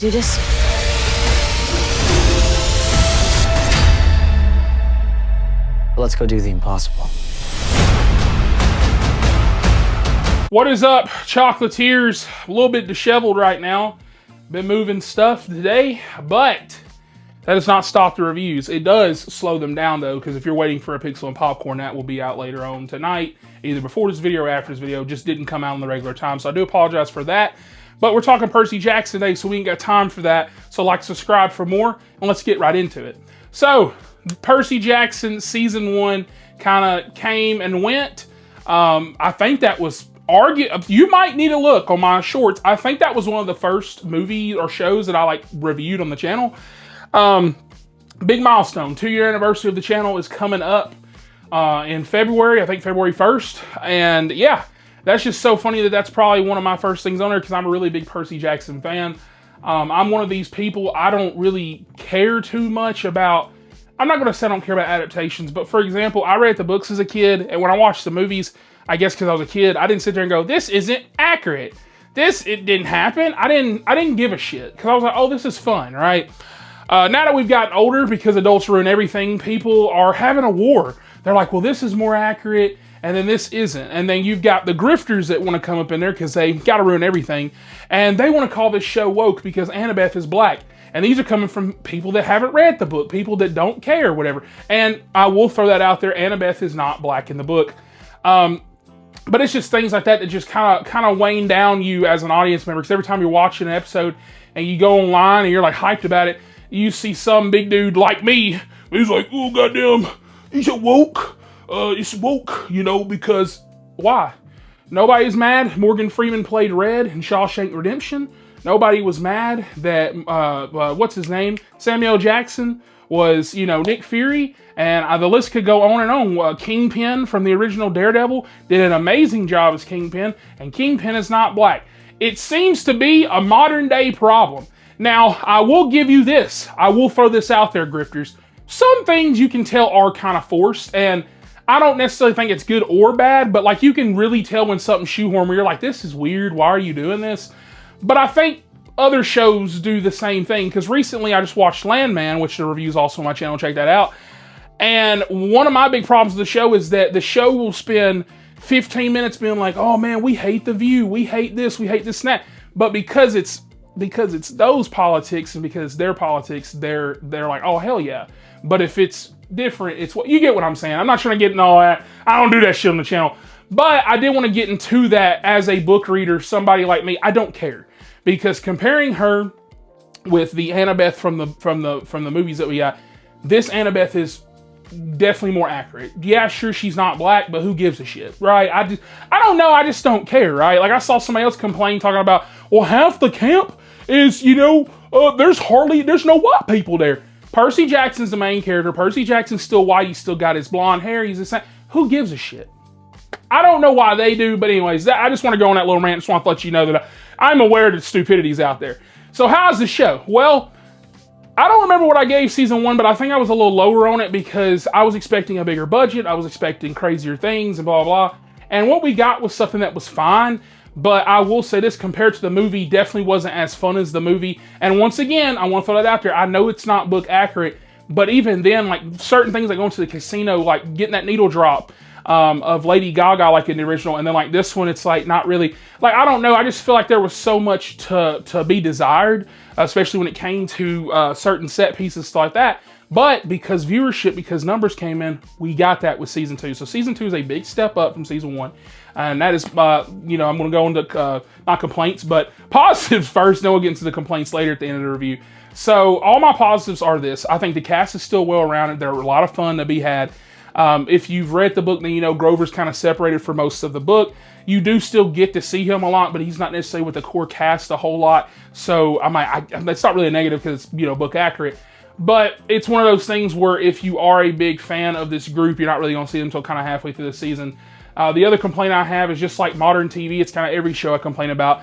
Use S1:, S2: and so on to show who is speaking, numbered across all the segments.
S1: Do this? Let's go do the impossible.
S2: What is up, chocolatiers? A little bit disheveled right now. Been moving stuff today, but that does not stop the reviews. It does slow them down though, because if you're waiting for a Pixel and Popcorn, that will be out later on tonight, either before this video or after this video. Just didn't come out on the regular time, so I do apologize for that. But we're talking Percy Jackson today, so we ain't got time for that. So like, subscribe for more, and let's get right into it. So, Percy Jackson Season 1 kind of came and went. I think that was you might need a look on my shorts. I think that was one of the first movies or shows that I reviewed on the channel. Big milestone, 2-year anniversary of the channel is coming up in February, I think February 1st. And yeah, that's just so funny that that's probably one of my first things on there because I'm a really big Percy Jackson fan. I'm one of these people, I don't really care too much about, I'm not going to say I don't care about adaptations, but for example, I read the books as a kid, and when I watched the movies, I guess because I was a kid, I didn't sit there and go, this isn't accurate. It didn't happen. I didn't give a shit because I was like, oh, this is fun, right? Now that we've gotten older, because adults ruin everything, people are having a war. They're like, well, this is more accurate, and then this isn't. And then you've got the grifters that want to come up in there because they got to ruin everything. And they want to call this show woke because Annabeth is black. And these are coming from people that haven't read the book, people that don't care, whatever. And I will throw that out there, Annabeth is not black in the book. But it's just things like that that just kind of wane down you as an audience member. Because every time you're watching an episode and you go online and you're like hyped about it, you see some big dude like me, he's like, oh, goddamn, he's a woke. It's woke, you know, because why? Nobody's mad Morgan Freeman played Red in Shawshank Redemption. Nobody was mad that, what's his name? Samuel Jackson was, you know, Nick Fury. And the list could go on and on. Kingpin from the original Daredevil did an amazing job as Kingpin. And Kingpin is not black. It seems to be a modern day problem. Now, I will give you this. I will throw this out there, grifters. Some things you can tell are kind of forced. And I don't necessarily think it's good or bad. But like, you can really tell when something's shoehorned where you're like, this is weird. Why are you doing this? But I think other shows do the same thing. Because recently I just watched Landman, which the review's also on my channel. Check that out. And one of my big problems with the show is that the show will spend 15 minutes being like, oh man, we hate The View. We hate this and that. But because it's those politics and because it's their politics, they're like, oh hell yeah. But if it's different, it's what you get what I'm saying. I'm not trying to get into all that. I don't do that shit on the channel. But I did want to get into that as a book reader, somebody like me. I don't care. Because comparing her with the Annabeth from the movies that we got, this Annabeth is definitely more accurate. Yeah, sure, she's not black, but who gives a shit, right? I don't know, I just don't care, right? Like, I saw somebody else complain talking about, well, half the camp is, you know, there's no white people there. Percy Jackson's the main character. Percy Jackson's still white. He's still got his blonde hair. He's the same. Who gives a shit? I don't know why they do, but anyways, I just want to go on that little rant. Just want to let you know that I'm aware that stupidity's out there. So how's the show? Well, I don't remember what I gave season 1, but I think I was a little lower on it because I was expecting a bigger budget. I was expecting crazier things and blah, blah, blah. And what we got was something that was fine. But I will say this, compared to the movie, definitely wasn't as fun as the movie. And once again, I want to throw that out there. I know it's not book accurate, but even then, like certain things like going to the casino, like getting that needle drop of Lady Gaga like in the original, and then like this one, it's like not really, like I don't know, I just feel like there was so much to be desired, especially when it came to certain set pieces, stuff like that. But because viewership, because numbers came in, we got that with season 2. So season 2 is a big step up from season 1. And that is, you know, I'm going to go into, not complaints, but positives first, then we'll get into the complaints later at the end of the review. So all my positives are this. I think the cast is still well-rounded. There are a lot of fun to be had. If you've read the book, then you know Grover's kind of separated for most of the book. You do still get to see him a lot, but he's not necessarily with the core cast a whole lot. So it's not really a negative because it's, you know, book accurate. But it's one of those things where if you are a big fan of this group, you're not really going to see them until kind of halfway through the season. The other complaint I have is just like modern TV. It's kind of every show I complain about.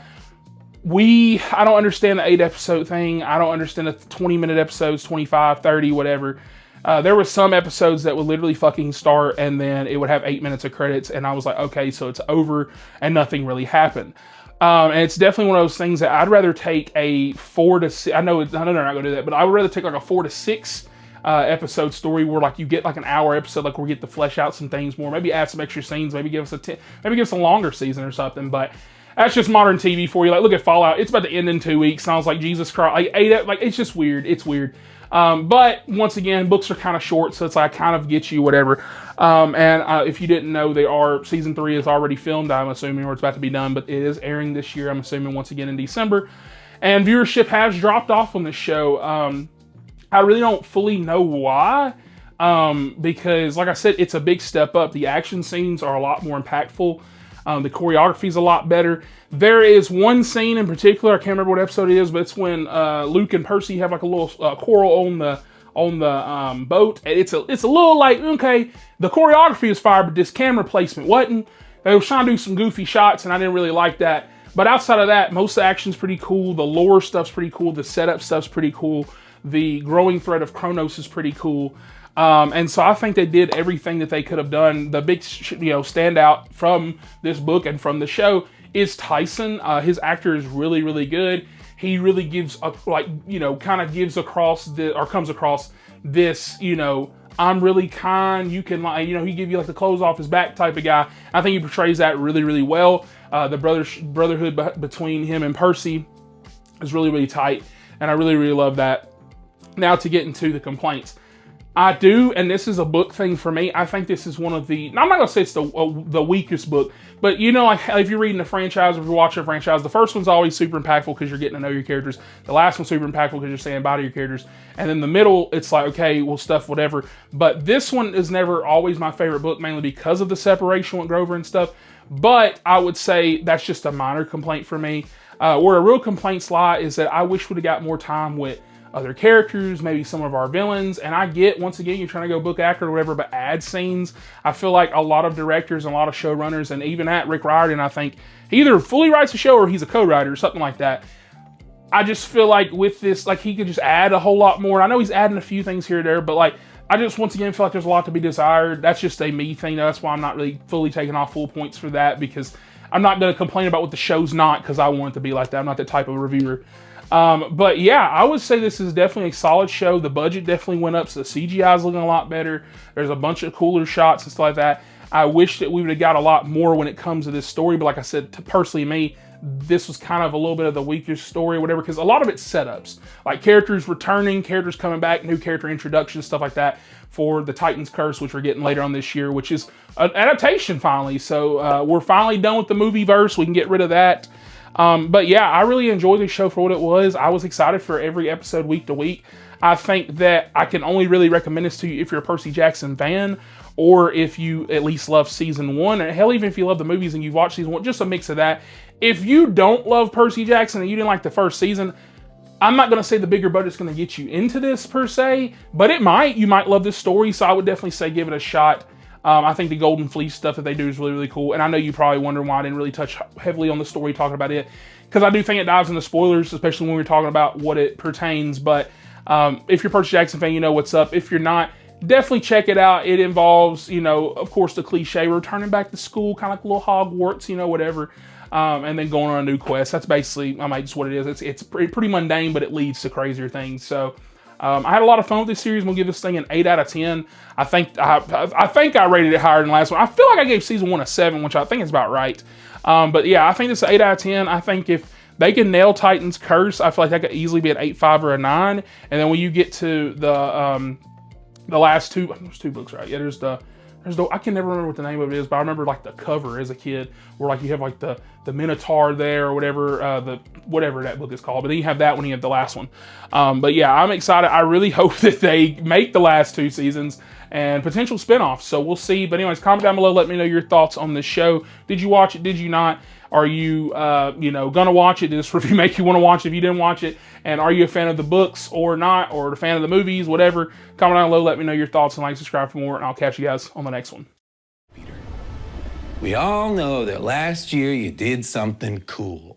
S2: I don't understand the 8-episode thing. I don't understand the 20-minute episodes, 25, 30, whatever. There were some episodes that would literally fucking start and then it would have 8 minutes of credits. And I was like, okay, so it's over and nothing really happened. And it's definitely one of those things that I'd rather take a 4 to 6. I know they're not going to do that, but I would rather take like a 4 to 6 episode story where like you get like an hour episode, like we get to flesh out some things more, maybe add some extra scenes, maybe give us maybe give us a longer season or something. But that's just modern TV for you. Like, look at Fallout; it's about to end in 2 weeks, and I was like, Jesus Christ, like it's just weird. It's weird. But once again, books are kind of short, so it's like I kind of get you whatever. And if you didn't know, season 3 is already filmed, I'm assuming, or it's about to be done, but it is airing this year, I'm assuming, once again in December. And viewership has dropped off on this show. I really don't fully know why, because, like I said, it's a big step up. The action scenes are a lot more impactful. The choreography is a lot better. There is one scene in particular, I can't remember what episode it is, but it's when Luke and Percy have like a little quarrel on the boat. It's a little like, okay, the choreography is fire, but this camera placement wasn't. They were trying to do some goofy shots, and I didn't really like that. But outside of that, most of the action's pretty cool. The lore stuff's pretty cool. The setup stuff's pretty cool. The growing threat of Kronos is pretty cool. And so I think they did everything that they could have done. The big, standout from this book and from the show is Tyson. His actor is really, really good. He really gives comes across this, I'm really kind. You can, he give you like the clothes off his back type of guy. I think he portrays that really, really well. The brotherhood between him and Percy is really, really tight. And I really, really love that. Now to get into the complaints. I do, and this is a book thing for me. I think this is one of the, I'm not going to say it's the weakest book, but if you're reading a franchise, or if you're watching a franchise, the first one's always super impactful because you're getting to know your characters. The last one's super impactful because you're saying bye to your characters. And then the middle, it's like, okay, well, stuff, whatever. But this one is never always my favorite book, mainly because of the separation with Grover and stuff. But I would say that's just a minor complaint for me. Where a real complaints lie is that I wish we'd have got more time with other characters, maybe some of our villains. And I get, once again, you're trying to go book actor or whatever, but add scenes. I feel like a lot of directors and a lot of showrunners, and even at Rick Riordan, I think he either fully writes a show or he's a co-writer or something like that. I just feel like with this, like he could just add a whole lot more. I know he's adding a few things here or there, but like I just once again feel like there's a lot to be desired. That's just a me thing. That's why I'm not really fully taking off full points for that, because I'm not going to complain about what the show's not, because I want it to be like that. I'm not that type of reviewer. But yeah, I would say this is definitely a solid show. The budget definitely went up, so the CGI is looking a lot better. There's a bunch of cooler shots and stuff like that. I wish that we would have got a lot more when it comes to this story, but like I said, personally me, this was kind of a little bit of the weakest story or whatever, because a lot of it's setups. Like characters returning, characters coming back, new character introductions, stuff like that for the Titan's Curse, which we're getting later on this year, which is an adaptation finally. So we're finally done with the movie verse. We can get rid of that. But yeah, I really enjoyed the show for what it was. I was excited for every episode week to week. I think that I can only really recommend this to you if you're a Percy Jackson fan, or if you at least love season 1, and hell, even if you love the movies and you've watched season 1, just a mix of that. If you don't love Percy Jackson and you didn't like the first season, I'm not going to say the bigger budget's going to get you into this per se, but it might. You might love this story, so I would definitely say give it a shot. I think the Golden Fleece stuff that they do is really, really cool. And I know you probably wonder why I didn't really touch heavily on the story talking about it, because I do think it dives into spoilers, especially when we're talking about what it pertains. But if you're a Percy Jackson fan, you know what's up. If you're not, definitely check it out. It involves, of course, the cliche, returning back to school, kind of like a little Hogwarts, whatever. And then going on a new quest. That's basically, just what it is. It's pretty mundane, but it leads to crazier things. So I had a lot of fun with this series. I'm gonna give this thing an 8 out of 10. I think I rated it higher than the last one. I feel like I gave season 1 a 7, which I think is about right. But yeah, I think this is an 8 out of 10. I think if they can nail Titan's Curse, I feel like that could easily be an 8.5 or a 9. And then when you get to the last two, there's 2 books, right? Yeah, there's the I can never remember what the name of it is, but I remember like the cover as a kid, where like you have like the Minotaur there or whatever, whatever that book is called. But then you have that when you have the last one. But yeah, I'm excited. I really hope that they make the last 2 seasons and potential spinoffs. So we'll see. But anyways, comment down below. Let me know your thoughts on this show. Did you watch it? Did you not? Are you, gonna watch it? Did this review make you want to watch it if you didn't watch it? And are you a fan of the books or not? Or a fan of the movies? Whatever. Comment down below. Let me know your thoughts, and like, subscribe for more. And I'll catch you guys on the next one.
S3: We all know that last year you did something cool.